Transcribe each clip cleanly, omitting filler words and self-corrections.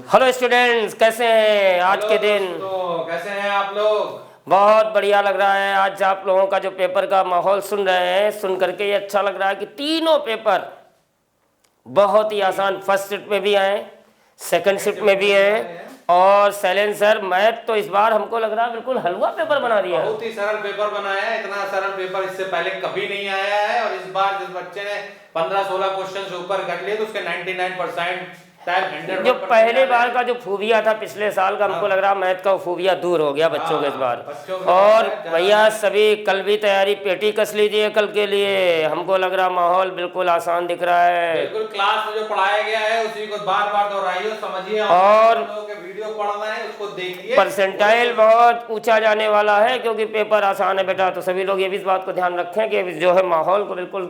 Hello students, कैसे हैं आज के दिन? तो कैसे हैं आप लोग? बहुत बढ़िया लग रहा है। आज आप लोगों का जो पेपर का माहौल सुन रहे हैं, सुन करके ये अच्छा लग रहा है कि तीनों पेपर बहुत ही आसान, फर्स्ट शिफ्ट में भी आए, सेकंड शिफ्ट में भी हैं, और साइलेंसर मैथ तो इस बार हमको लग रहा है बिल्कुल हलवा पेपर बना दिया है। बहुत ही सरल पेपर बनाया है। इतना सरल पेपर इससे पहले कभी नहीं आया है। और इस बार जिस बच्चे ने 15-16 क्वेश्चन से ऊपर कर लिए तो उसके 99% जो पहले बार का जो फूबिया था पिछले साल का, हमको लग रहा है मैथ का फूबिया दूर हो गया बच्चों के इस बार। और भैया सभी कल भी तैयारी पेटी कस लीजिए कल के लिए। हमको लग रहा माहौल बिल्कुल आसान दिख रहा है। बिल्कुल क्लास में जो पढ़ाया गया है उसी को बार बार दोहराइए, समझिए। और वीडियो पढ़ना है उसको देखिए। परसेंटाइल बहुत ऊंचा जाने वाला है क्योंकि पेपर आसान है बेटा। तो सभी लोग ये भी इस बात को ध्यान रखें कि जो है माहौल को बिल्कुल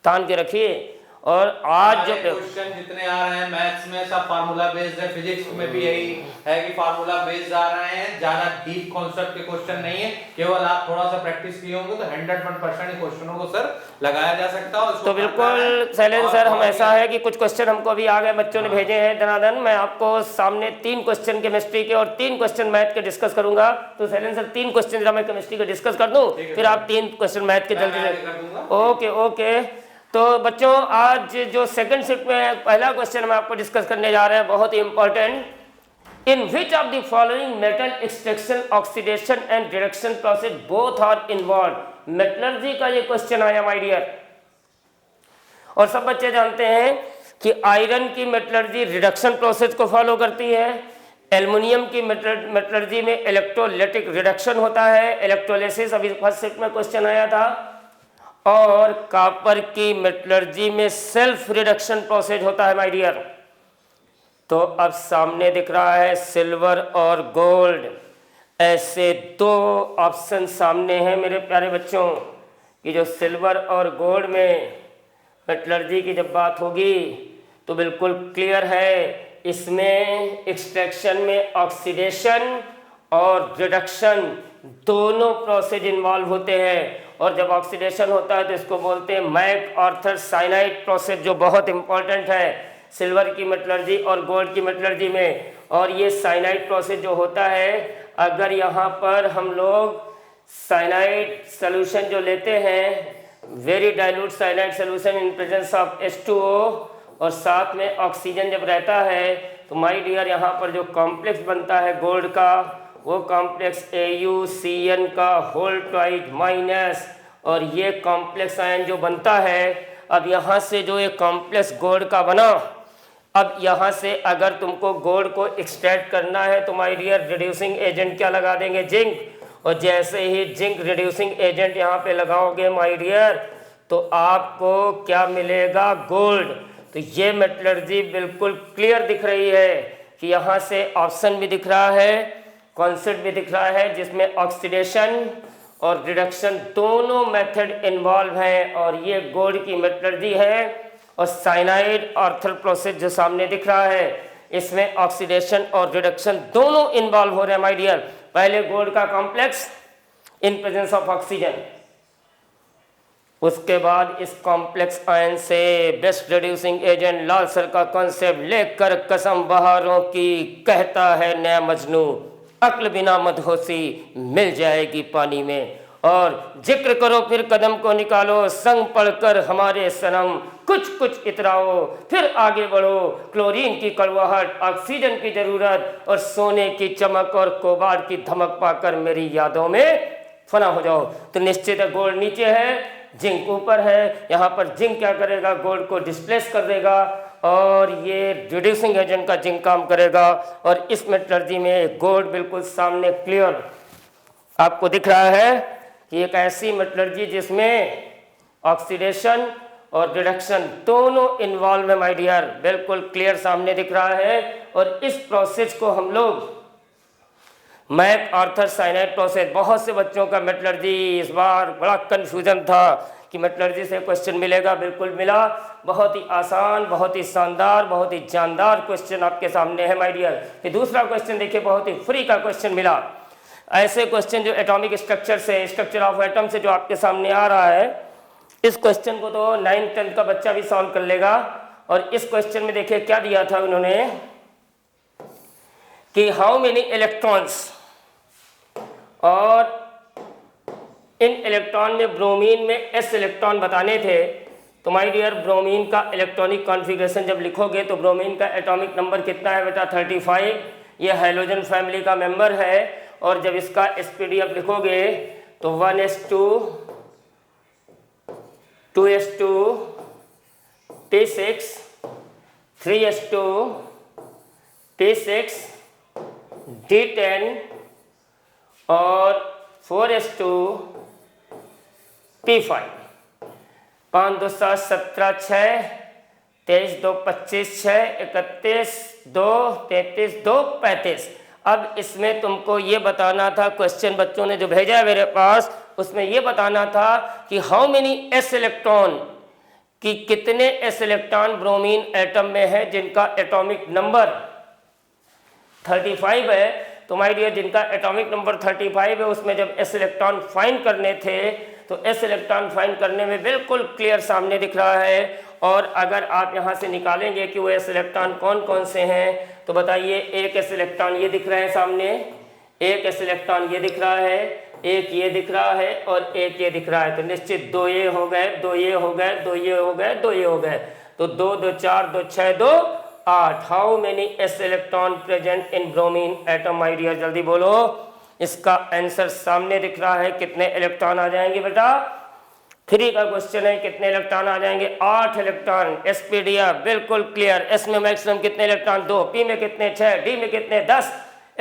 तान के रखिए। और आज जो क्वेश्चन जितने आ रहे हैं मैथ्स में सब फार्मूला बेस्ड है, फिजिक्स में भी यही है कि फार्मूला बेस्ड आ रहे हैं। ज्यादा डीप कॉन्सेप्ट के क्वेश्चन नहीं है। केवल आप थोड़ा सा प्रैक्टिस किए होंगे तो 100% क्वेश्चनों को सर लगाया जा सकता है। तो बिल्कुल शैलेंद्र सर, हम ऐसा है कि कुछ क्वेश्चन हमको अभी आ गए, बच्चों ने भेजे हैं दनादन। मैं आपको सामने 3 क्वेश्चन केमिस्ट्री के और 3 क्वेश्चन मैथ के डिस्कस करूंगा। तो शैलेंद्र सर 3 क्वेश्चन जरा मैं केमिस्ट्री के डिस्कस कर दूं, फिर आप 3 क्वेश्चन मैथ के जल्दी से। Okay okay. तो बच्चों आज जो सेकंड शिफ्ट में पहला क्वेश्चन मैं आपको डिस्कस करने जा रहे हैं, बहुत ही important. In which of the following metal extraction, oxidation and reduction process both are involve. Metallurgy का ये क्वेश्चन आया माय डियर। और सब बच्चे जानते हैं कि आयरन की मेटलर्जी रिडक्शन प्रोसेस को फॉलो करती है। एल्युमिनियम की मेटलर्जी में इलेक्ट्रोलाइटिक रिडक्शन होता है, इलेक्ट्रोलिसिस, अभी फर्स्ट शिफ्ट में क्वेश्चन आया था। और कॉपर की मेटलर्जी में सेल्फ रिडक्शन प्रोसेस होता है माय डियर। तो अब सामने दिख रहा है सिल्वर और गोल्ड, ऐसे 2 ऑप्शन सामने हैं मेरे प्यारे बच्चों कि जो सिल्वर और गोल्ड में मेटलर्जी की जब बात होगी तो बिल्कुल क्लियर है, इसमें एक्सट्रैक्शन में ऑक्सीडेशन और रिडक्शन दोनों प्रोसेस इन्वॉल्व होते हैं। और जब ऑक्सीडेशन होता है तो इसको बोलते हैं मैक आर्थर साइनाइड प्रोसेस, जो बहुत इंपॉर्टेंट है सिल्वर की मेटलर्जी और गोल्ड की मेटलर्जी में। और ये साइनाइड प्रोसेस जो होता है, अगर यहाँ पर हम लोग साइनाइड सोल्यूशन जो लेते हैं, very dilute cyanide solution in presence of H2O, और साथ में ऑक्सीजन जब रहता है तो माय डियर यहाँ पर जो कॉम्प्लेक्स बनता है गोल्ड का, वो कॉम्प्लेक्स AuCN का होल ट्वाइस माइनस, और ये कॉम्प्लेक्स आयन जो बनता है, अब यहाँ से जो ये कॉम्प्लेक्स गोल्ड का बना, अब यहाँ से अगर तुमको गोल्ड को एक्सट्रैक्ट करना है तो माय डियर रिड्यूसिंग एजेंट क्या लगा देंगे, जिंक। और जैसे ही जिंक रिड्यूसिंग एजेंट यहाँ पे लगाओगे माय डियर तो आपको क्या मिलेगा, गोल्ड। तो ये मेटलर्जी बिल्कुल क्लियर दिख रही है कि यहाँ से ऑप्शन भी दिख रहा है, कॉन्सेप्ट भी दिख रहा है, जिसमें ऑक्सीडेशन और रिडक्शन दोनों मेथड इन्वॉल्व हैं। और ये गोल्ड की मेटलर्जी है। और साइनाइड आर्थर प्रोसेस जो सामने दिख रहा है, इसमें ऑक्सीडेशन और रिडक्शन दोनों इन्वॉल्व हो रहे हैं माय डियर। पहले गोल्ड का complex in presence of oxygen, उसके बाद इस कॉम्प्लेक्स आयन से बेस्ट रिड्यूसिंग एजेंट लाल सर का कॉन्सेप्ट लेकर कसम बहारों की कहता है नया मजनू, अक्ल बिना मदहोशी मिल जाएगी पानी में। और जिक्र करो फिर कदम को निकालो, संग पढ़कर हमारे सनम, कुछ कुछ इतराओ फिर आगे बढ़ो। क्लोरीन की कड़वाहट, ऑक्सीजन की जरूरत, और सोने की चमक और कोबाल्ट की धमक पाकर मेरी यादों में फना हो जाओ। तो निश्चित है गोल्ड नीचे है, जिंक ऊपर है। यहाँ पर जिंक क्या करेगा, गोल्ड को डिस्प्लेस कर देगा, और ये रिड्यूसिंग एजेंट का जिंक काम करेगा। और इस मेटलर्जी में गोल्ड बिल्कुल सामने क्लियर आपको दिख रहा है कि एक ऐसी मेटलर्जी जिसमें ऑक्सीडेशन और रिडक्शन दोनों इन्वॉल्व है माय डियर, बिल्कुल क्लियर सामने दिख रहा है। और इस प्रोसेस को हम लोग मैक आर्थर साइनाइड प्रोसेस, बहुत से बच्चों का मेटलर्जी इस बार बड़ा कंफ्यूजन था कि मेटलर्जी से क्वेश्चन मिलेगा, बिल्कुल मिला। बहुत ही आसान, बहुत ही शानदार, बहुत ही जानदार क्वेश्चन आपके सामने है माय डियर। ये दूसरा क्वेश्चन देखिए, बहुत ही फ्री का क्वेश्चन मिला। ऐसे क्वेश्चन जो एटॉमिक स्ट्रक्चर से, स्ट्रक्चर ऑफ एटम से जो आपके सामने आ रहा है, इस क्वेश्चन को तो 9th-10th का बच्चा भी सॉल्व कर लेगा। और इस क्वेश्चन में देखिए क्या दिया था उन्होंने, कि हाउ मेनी इलेक्ट्रॉन्स, और इन इलेक्ट्रॉन में ब्रोमीन में s इलेक्ट्रॉन बताने थे। तो माय डियर ब्रोमीन का इलेक्ट्रॉनिक कॉन्फ़िगरेशन जब लिखोगे तो ब्रोमीन का एटॉमिक नंबर कितना है बेटा 35। ये हाइड्रोजन फैमिली का मेंबर है। और जब इसका SPDF लिखोगे तो 1s2 2s2 T6 3s2 T6 D10 और 4s2 P5। 5 2 7 17 6 23 2 25 6 31 2 33 2 35। अब इसमें तुमको ये बताना था, क्वेश्चन बच्चों ने जो भेजा है मेरे पास उसमें ये बताना था कि हाउ मेनी s इलेक्ट्रॉन, कि कितने s इलेक्ट्रॉन ब्रोमीन एटम में है जिनका एटॉमिक नंबर 35 है। तो माय डियर जिनका एटॉमिक नंबर 35 है उसमें जब s इलेक्ट्रॉन फाइंड करने थे तो s इलेक्ट्रॉन फाइंड करने में बिल्कुल क्लियर सामने दिख रहा है। और अगर आप यहाँ से निकालेंगे कि वो s इलेक्ट्रॉन कौन कौन से हैं तो बताइए, एक s इलेक्ट्रॉन ये दिख रहा है सामने, एक s इलेक्ट्रॉन ये दिख रहा है, एक ये दिख रहा है और एक ये दिख रहा है। तो निश्चित 2 ये हो गए, 2 ये हो गए, 2 ये हो गए, 2 ये हो गए। तो 2 2 4 2 6 2 8। How many s electron present in bromine atom my dear, जल्दी बोलो। इसका आंसर सामने दिख रहा है, कितने इलेक्ट्रॉन आ जाएंगे बेटा। 3 का क्वेश्चन है, कितने इलेक्ट्रॉन आ जाएंगे 8 इलेक्ट्रॉन। SPDF बिल्कुल क्लियर। S में मैक्सिमम कितने इलेक्ट्रॉन 2, P में कितने 6, D में कितने 10,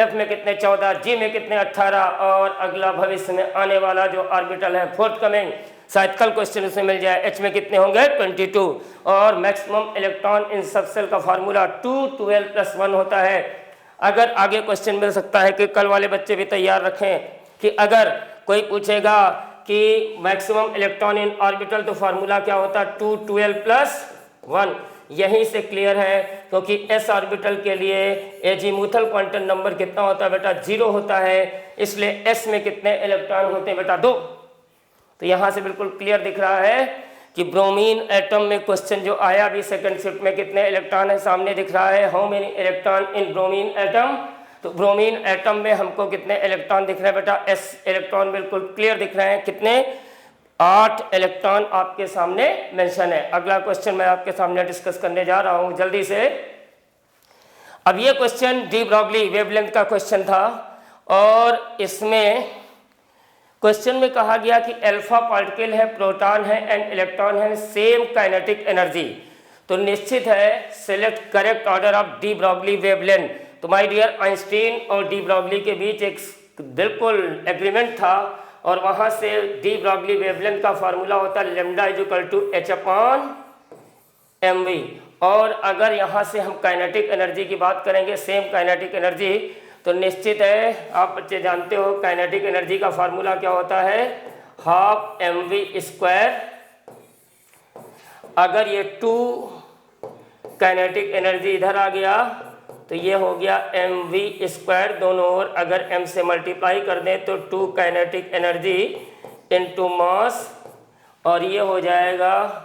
F में कितने 14, G में कितने 18। और अगला भविष्य में आने वाला जो ऑर्बिटल है फोर्थ कमिंग, शायद कल क्वेश्चन उसमें मिल जाए, H में कितने होंगे 22। और मैक्सिमम इलेक्ट्रॉन इन सब सेल का फार्मूला 2 12 + 1 होता है। अगर आगे क्वेश्चन मिल सकता है कि कल वाले बच्चे भी तैयार रखें कि अगर कोई पूछेगा कि मैक्सिमम इलेक्ट्रॉन इन ऑर्बिटल तो फार्मूला क्या होता है 2 12 + 1। यहीं से क्लियर है, क्योंकि s ऑर्बिटल के लिए एजीमुथल क्वांटम नंबर कितना होता है बेटा 0 होता है, इसलिए s में कितने इलेक्ट्रॉन होते हैं बेटा 2। तो यहाँ से बिल्कुल क्लियर दिख रहा है कि ब्रोमीन एटम में क्वेश्चन जो आया अभी सेकंड शिफ्ट में कितने इलेक्ट्रॉन है सामने दिख रहा है, how many electron in bromine atom. तो ब्रोमीन एटम में हमको कितने इलेक्ट्रॉन दिख रहे हैं बेटा, s इलेक्ट्रॉन बिल्कुल क्लियर दिख रहे हैं, कितने 8 इलेक्ट्रॉन आपके सामने मेंशन है। अगला क्वेश्चन मैं आपके सामने डिस्कस करने जा रहा हूं जल्दी से। अब ये क्वेश्चन डी ब्रॉगली वेवलेंथ का क्वेश्चन था और इसमें क्वेश्चन में कहा गया कि अल्फा पार्टिकल है, प्रोटॉन है एंड इलेक्ट्रॉन है, सेम काइनेटिक एनर्जी। तो निश्चित है select correct order of de Broglie wavelength. तो माय डियर आइंस्टीन और डी ब्रॉगली के बीच एक बिल्कुल एग्रीमेंट था और वहां से डी ब्रॉगली वेवलेंथ का फार्मूला होता है λ = h/mv। और अगर यहाँ से हम काइनेटिक एनर्जी की बात करेंगे, सेम काइनेटिक एनर्जी, तो निश्चित है आप बच्चे जानते हो काइनेटिक एनर्जी का फार्मूला क्या होता है 12mv²। अगर ये 2 काइनेटिक एनर्जी इधर आ गया तो ये हो गया mv², दोनों ओर अगर m से मल्टीप्लाई कर दें तो 2 काइनेटिक एनर्जी इनटू मास, और ये हो जाएगा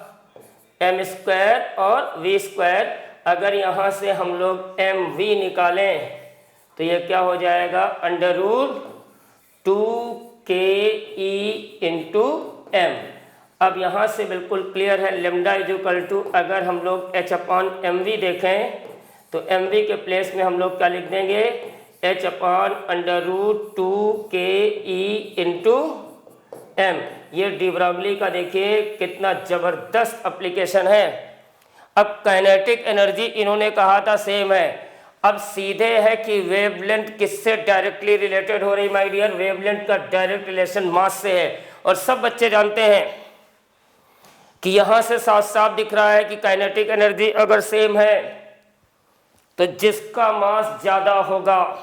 m² और v²। अगर यहाँ से हम लोग mv निकालें तो ये क्या हो जाएगा √2ke × m। अब यहाँ से बिल्कुल क्लियर है λ = अगर हम लोग h/mv देखें तो mv के प्लेस में हम लोग क्या लिख देंगे h/√2ke × m। ये डी ब्रॉगली का देखिए कितना ज़बरदस्त एप्लीकेशन है। अब काइनेटिक एनर्जी इन्होंने कहा था सेम है, अब सीधे है कि वेवलेंथ किससे डायरेक्टली रिलेटेड हो रही माय डियर, वेवलेंथ का डायरेक्ट रिलेशन मास से है। और सब बच्चे जानते हैं कि यहाँ से साफ साफ दिख रहा है कि काइनेटिक एनर्जी अगर सेम है तो जिसका मास ज़्यादा होगा,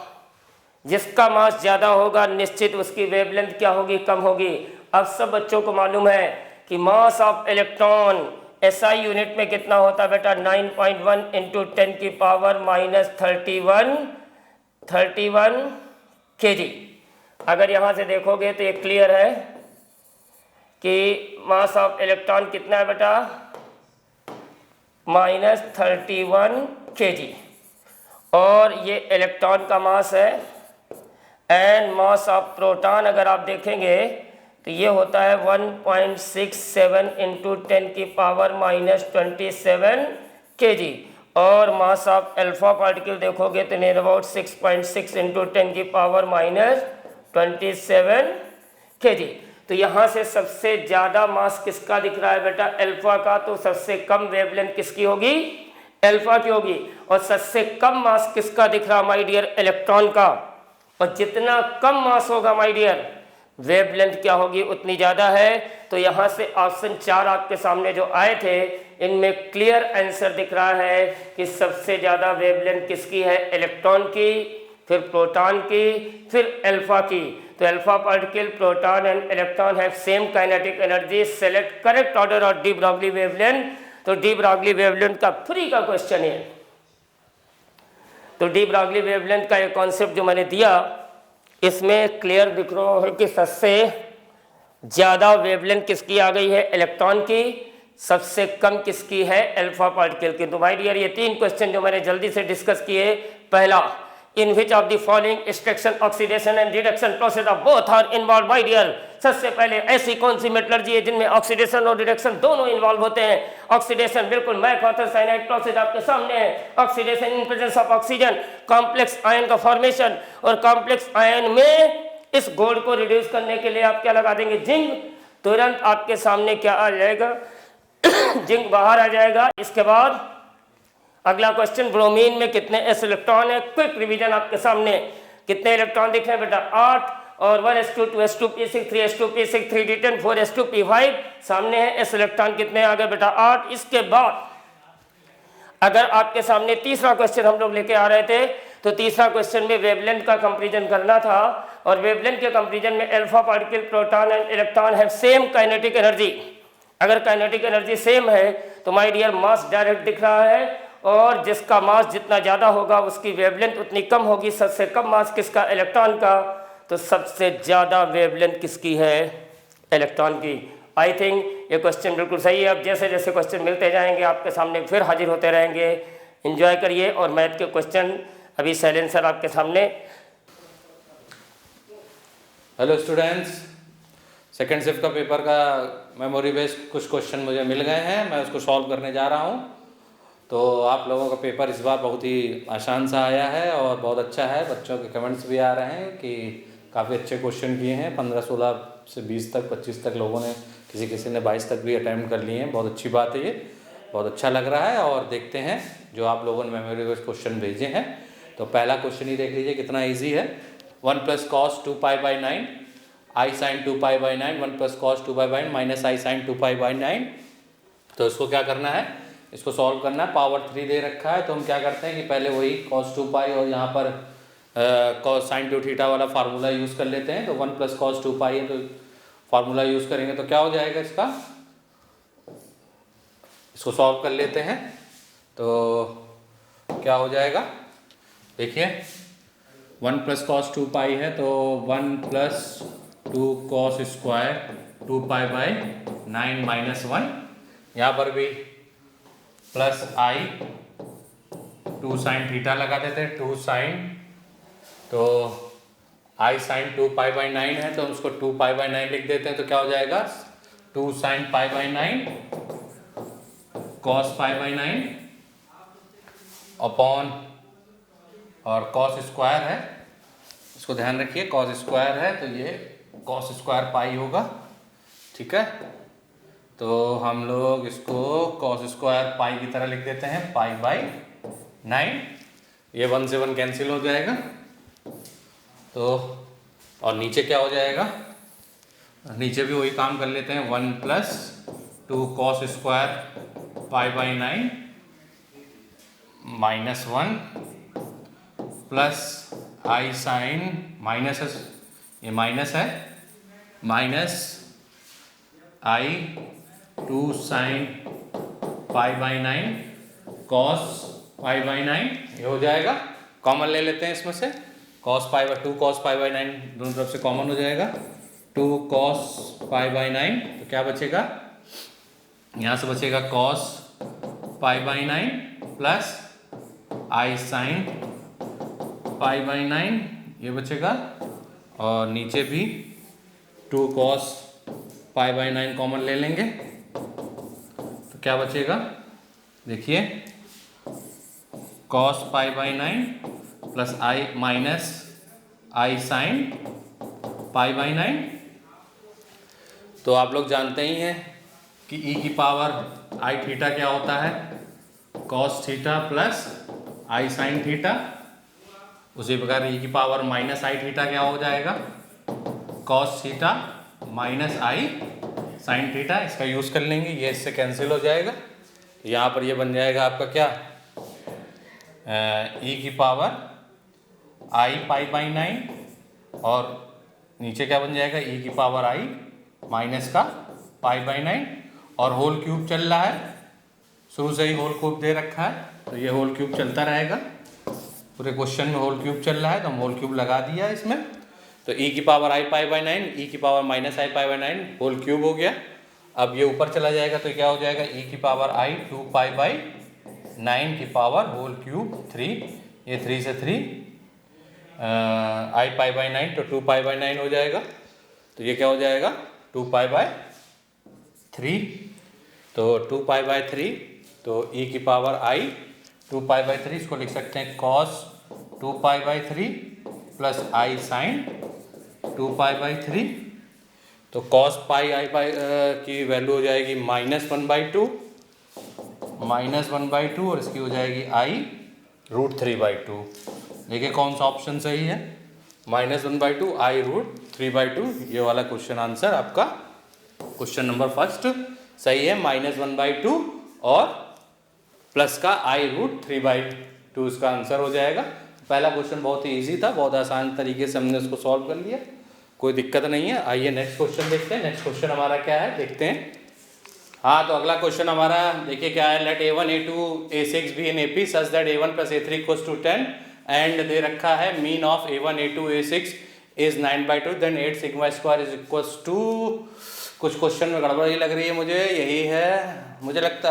जिसका मास ज़्यादा होगा निश्चित उसकी वेवलेंथ क्या होगी, कम होगी। अब सब बच्चों को मालूम है कि mass of electron SI unit में कितना होता है बेटा 9.1 × 10⁻31 kg। अगर यहाँ से देखोगे तो ये क्लियर है कि मास ऑफ इलेक्ट्रॉन कितना है बेटा -31 kg। और ये इलेक्ट्रॉन का मास है। एंड मास ऑफ प्रोटॉन अगर आप देखेंगे तो ये होता है 1.67 इंटू 10⁻⁻27 kg। और मास ऑफ अल्फा पार्टिकल देखोगे तो नियर अबाउट 6.6 इंटू 10⁻27 kg। तो यहाँ से सबसे ज़्यादा मास किसका दिख रहा है बेटा? अल्फा का। तो सबसे कम वेवलेंथ किसकी होगी? अल्फा की होगी। और सबसे कम मास किसका दिख रहा माय डियर? इलेक्ट्रॉन का। और जितना कम मास होगा माय डियर, वेवलेंथ क्या होगी? उतनी ज़्यादा है। तो यहाँ से ऑप्शन 4 आपके सामने जो आए थे, इनमें क्लियर आंसर दिख रहा है कि सबसे ज़्यादा वेवलेंथ किसकी है? इलेक्ट्रॉन की, फिर प्रोटॉन की, फिर अल्फा की। तो alpha particle, proton and electron have same kinetic energy. Select correct order of de Broglie wavelength. तो डी ब्रॉगली वेवलेंथ का फ्री का क्वेश्चन है। तो डी ब्रॉगली वेवलेंथ का एक कॉन्सेप्ट जो मैंने दिया, इसमें क्लियर दिख रहा है कि सबसे ज़्यादा वेवलेंथ किसकी आ गई है? इलेक्ट्रॉन की। सबसे कम किसकी है? अल्फा पार्टिकल की। तो माय डियर ये 3 क्वेश्चन जो मैंने जल्दी से डिस्कस किए। पहला, in which of the following extraction, oxidation and reduction process of both are involve my dear. सबसे पहले ऐसी कौन सी मेटलर्जी है जिनमें ऑक्सीडेशन और रिडक्शन दोनों इन्वॉल्व होते हैं? ऑक्सीडेशन बिल्कुल मैकआर्थर साइनाइड प्रोसेस आपके सामने है। Oxidation in presence of oxygen, complex ion का फॉर्मेशन। और कॉम्प्लेक्स आयन में इस गोल्ड को रिड्यूस करने के लिए आप क्या लगा देंगे? जिंक। तुरंत आपके सामने क्या आ जाएगा? जिंक बाहर आ जाएगा। इसके बाद अगला क्वेश्चन, ब्रोमीन में कितने एस इलेक्ट्रॉन है? क्विक रिवीजन आपके सामने। कितने इलेक्ट्रॉन दिख रहे हैं बेटा? 8। और 1s2 2s2 p6 3s2 p6 3d10 4s2 p5 सामने है। एस इलेक्ट्रॉन कितने आ गए बेटा? 8। इसके बाद अगर आपके सामने तीसरा क्वेश्चन हम लोग लेके आ रहे थे, तो तीसरा क्वेश्चन में वेवलेंथ का कंपैरिजन करना था। और वेवलेंथ के कंपैरिजन में alpha particle, proton and electron have same kinetic energy. अगर काइनेटिक एनर्जी सेम है तो माय डियर मास डायरेक्ट दिख रहा है। और जिसका मास जितना ज़्यादा होगा उसकी वेवलेंथ उतनी कम होगी। सबसे कम मास किसका? इलेक्ट्रॉन का। तो सबसे ज़्यादा वेवलेंथ किसकी है? इलेक्ट्रॉन की। आई थिंक ये क्वेश्चन बिल्कुल सही है। अब जैसे जैसे क्वेश्चन मिलते जाएंगे आपके सामने फिर हाजिर होते रहेंगे। एंजॉय करिए। और मैथ के क्वेश्चन अभी शैलेंद्र सर आपके सामने। हेलो स्टूडेंट्स, सेकेंड शिफ्ट का पेपर का मेमोरी बेस्ड कुछ क्वेश्चन मुझे मिल गए हैं, मैं उसको सॉल्व करने जा रहा हूँ। तो आप लोगों का पेपर इस बार बहुत ही आसान सा आया है और बहुत अच्छा है। बच्चों के कमेंट्स भी आ रहे हैं कि काफ़ी अच्छे क्वेश्चन किए हैं। 15, 16 से 20 तक, 25 तक लोगों ने, किसी ने 22 तक भी अटैम्प्ट कर लिए हैं। बहुत अच्छी बात है, ये बहुत अच्छा लग रहा है। और देखते हैं जो आप लोगों ने मेमोरी बेस्ड क्वेश्चन भेजे हैं। तो पहला क्वेश्चन ही देख लीजिए, कितना ईजी है। 1 + cos 2π/9 i sin 2π/9 1 + cos 2π/9 minus i sin 2π/9। तो इसको क्या करना है? इसको सॉल्व करना है। पावर 3 दे रखा है तो हम क्या करते हैं कि पहले वही cos 2π और यहाँ पर cos sin 2θ वाला फार्मूला यूज़ कर लेते हैं। तो 1 + cos 2π है तो फार्मूला यूज़ करेंगे तो क्या हो जाएगा इसका? इसको सॉल्व कर लेते हैं तो क्या हो जाएगा? देखिए 1 + cos 2π है तो 1 + 2 cos स्क्वायर 2π/9 - 1। यहाँ पर भी प्लस i 2 sin θ लगा देते हैं। 2 sin, तो i sin 2π/9 है तो उसको 2π/9 लिख देते हैं। तो क्या हो जाएगा? 2 sin π/9 cos π/9 अपॉन, और cos स्क्वायर है, इसको ध्यान रखिए, cos स्क्वायर है तो ये cos स्क्वायर पाई होगा। ठीक है, तो हम लोग इसको cos स्क्वायर पाई की तरह लिख देते हैं, π/9। ये 1 से 1 कैंसिल हो जाएगा। तो और नीचे क्या हो जाएगा? नीचे भी वही काम कर लेते हैं। 1 + 2 cos square π/9 -1 plus i sin, minus, ये माइनस है, माइनस i 2 sin π/9 cos π/9, ये हो जाएगा। कॉमन ले लेते हैं इसमें से, cos π 2 cos π/9 दोनों तरफ से कॉमन हो जाएगा। 2 cos π/9 तो क्या बचेगा? यहाँ से बचेगा cos π/9 plus i sin pi by 9 ये बचेगा, और नीचे भी 2 cos पाई बाई 9 कॉमन ले लेंगे तो क्या बचेगा, देखिए cos pi by 9 plus I minus I sine pi by 9। तो आप लोग जानते ही हैं कि e की पावर आई थीटा क्या होता है, cos theta plus i sine theta. उसी प्रकार e की पावर माइनस आई थीटा क्या हो जाएगा, cos थीटा माइनस आई साइन थीटा। इसका यूज़ कर लेंगे, ये इससे कैंसिल हो जाएगा। यहाँ पर ये बन जाएगा आपका क्या, e की पावर आई पाई बाई 9, और नीचे क्या बन जाएगा, e की पावर आई माइनस का पाई बाई 9, और होल क्यूब चल रहा है, शुरू से ही होल क्यूब दे रखा है तो ये होल क्यूब चलता रहेगा। पूरे क्वेश्चन में होल क्यूब चल रहा है तो हम होल क्यूब लगा दिया इसमें। तो e की power i pi by 9, e की power minus i pi by 9 whole cube हो गया। अब ये ऊपर चला जाएगा तो क्या हो जाएगा, e की पावर आई 2 पाई बाई 9 की पावर होल क्यूब 3, ये 3 से 3 आई पाई बाई 9 तो 2 पाई बाई 9 हो जाएगा। तो ये क्या हो जाएगा, 2 पाई बाई 3, तो 2 पाई बाई 3, तो e की पावर आई 2 पाई बाई 3, इसको लिख सकते हैं cos 2 pi by 3 plus i sine 2 pi by 3। तो cos पाई आई पाई की वैल्यू हो जाएगी -1/2, -1/2, और इसकी हो जाएगी आई √3/2। देखिए कौन सा ऑप्शन सही है, -1/2 आई √3/2। ये वाला क्वेश्चन आंसर आपका क्वेश्चन नंबर फर्स्ट सही है, -1/2 और प्लस का आई √3/2 इसका आंसर हो जाएगा। पहला क्वेश्चन बहुत ही इजी था, बहुत आसान तरीके से हमने इसको सॉल्व कर लिया, कोई दिक्कत नहीं है। आइए नेक्स्ट क्वेश्चन देखते हैं। नेक्स्ट क्वेश्चन हमारा क्या है देखते हैं। हाँ, तो अगला क्वेश्चन हमारा देखिए क्या है, let a1 a2 a6 b in AP such that a1 + a3 = 10 and दे रखा है mean of a1 a2 a6 is 9/2 then 8 sigma square is equals to. कुछ क्वेश्चन में गड़बड़ी लग रही है मुझे, यही है, मुझे लगता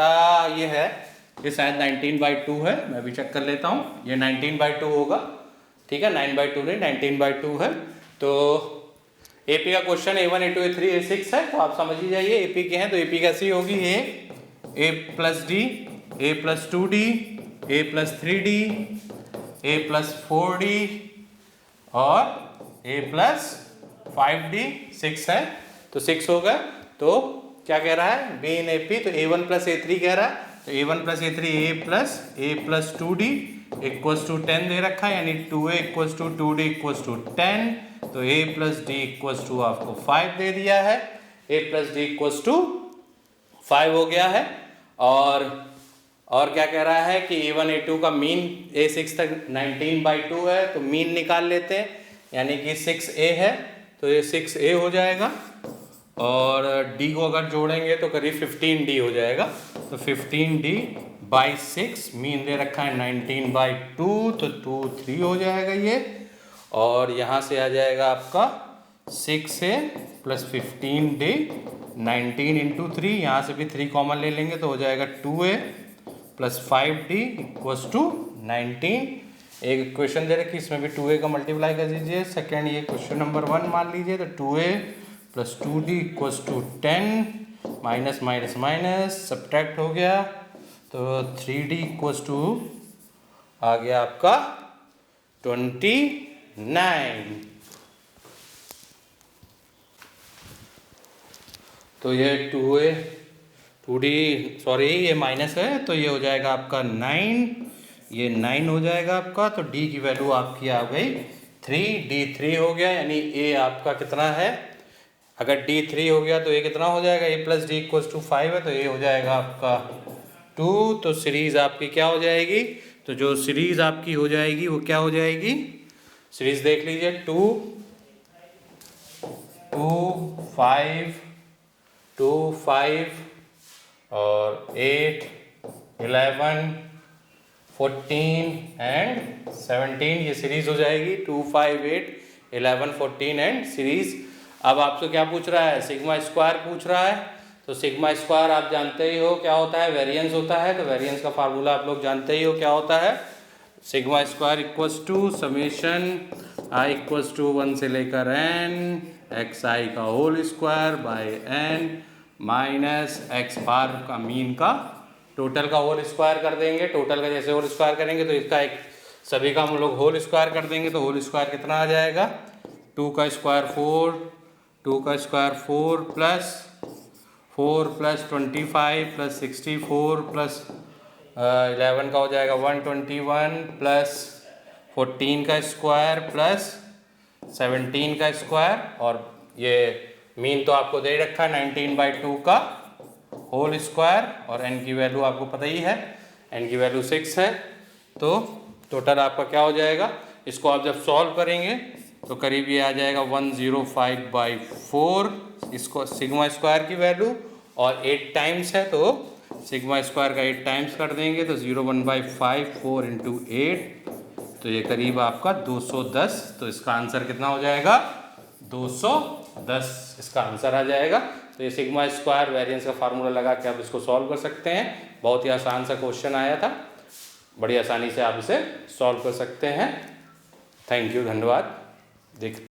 ये है, ये शायद 19/2 है, मैं भी चेक कर लेता हूँ। ये 19/2 होगा, ठीक है, 9/2 नहीं 19/2 है। तो AP का question a1 a2 a3 a6 है, तो आप समझ ही जाइए AP के हैं तो AP कैसी होगी, a + d, a + 2d, a + 3d, a + 4d और a + 5d, 6 है तो 6 होगा। तो क्या कह रहा है B इन AP, तो a1 + a3 कह रहा है, तो a1 + a3 a + 2d = 10 दे रखा है, यानी 2a = 2d = 10, तो a + d = आपको 5 दे दिया है, a + d = 5 हो गया है। और क्या कह रहा है कि a1 a2 का मीन a6 तक 19/2 है, तो मीन निकाल लेते हैं, यानी कि 6a है तो ये 6a हो जाएगा, और d को अगर जोड़ेंगे तो करीब 15d हो जाएगा, तो 15d/6 मीन दे रखा है 19/2, तो 2 3 हो जाएगा ये, और यहाँ से आ जाएगा आपका 6a + 15d 19 × 3, यहाँ से भी 3 कॉमन ले लेंगे तो हो जाएगा 2a + 5d = 19। एक इक्वेशन दे रखी, इसमें भी 2a का मल्टीप्लाई कर दीजिए। सेकेंड ये क्वेश्चन नंबर 1 मान लीजिए, तो 2a + 2d = 10, minus minus minus subtract हो गया, तो 3d = आ गया आपका 29। तो ये 2d सॉरी ये माइनस है, तो ये हो जाएगा आपका 9, ये 9 हो जाएगा आपका, तो d की वैल्यू आपकी आ गई 3, d 3 हो गया, यानी a आपका कितना है, अगर d 3 हो गया तो a कितना हो जाएगा, a + d = 5 है, तो a हो जाएगा आपका 2। तो सीरीज आपकी क्या हो जाएगी, तो जो सीरीज आपकी हो जाएगी वो क्या हो जाएगी, सीरीज देख लीजिए 2 5 2 5 और 8 11 14 एंड 17, ये सीरीज हो जाएगी 2 5 8 11 14 एंड सीरीज। अब आपसे क्या पूछ रहा है, सिग्मा स्क्वायर पूछ रहा है, तो सिग्मा स्क्वायर आप जानते ही हो क्या होता है, वेरिएंस होता है, तो वेरिएंस का फार्मूला आप लोग जानते ही हो क्या होता है, sigma square equals to summation I equals to 1 से लेकर n एक्स आई का whole square by n minus X bar का मीन का टोटल का होल स्क्वायर कर देंगे। टोटल का जैसे होल स्क्वायर करेंगे तो इसका एक सभी का हम लोग होल स्क्वायर कर देंगे तो होल स्क्वायर कितना आ जाएगा 2 का स्क्वायर 4, 2 का स्क्वायर 4 प्लस 25 प्लस 64 प्लस 11 का हो जाएगा 121 प्लस 14 का स्क्वायर प्लस 17 का स्क्वायर और ये मीन तो आपको दे रखा है 19/2 का होल स्क्वायर और n की वैल्यू आपको पता ही है, n की वैल्यू 6 है। तो टोटल आपका क्या हो जाएगा, इसको आप जब सॉल्व करेंगे तो करीब ये आ जाएगा 105/4 इसको सिग्मा स्क्वायर की वैल्यू और 8 टाइम्स है तो सिग्मा स्क्वायर का 8 टाइम्स कर देंगे तो 1/5 इंटू 8 तो ये करीब आपका 210। तो इसका आंसर कितना हो जाएगा 210 इसका आंसर आ जाएगा। तो ये सिग्मा स्क्वायर वेरिएंस का फार्मूला लगा के आप इसको सॉल्व कर सकते हैं। बहुत ही आसान सा क्वेश्चन आया था, बड़ी आसानी से आप इसे सॉल्व कर सकते हैं। थैंक यू, धन्यवाद। देख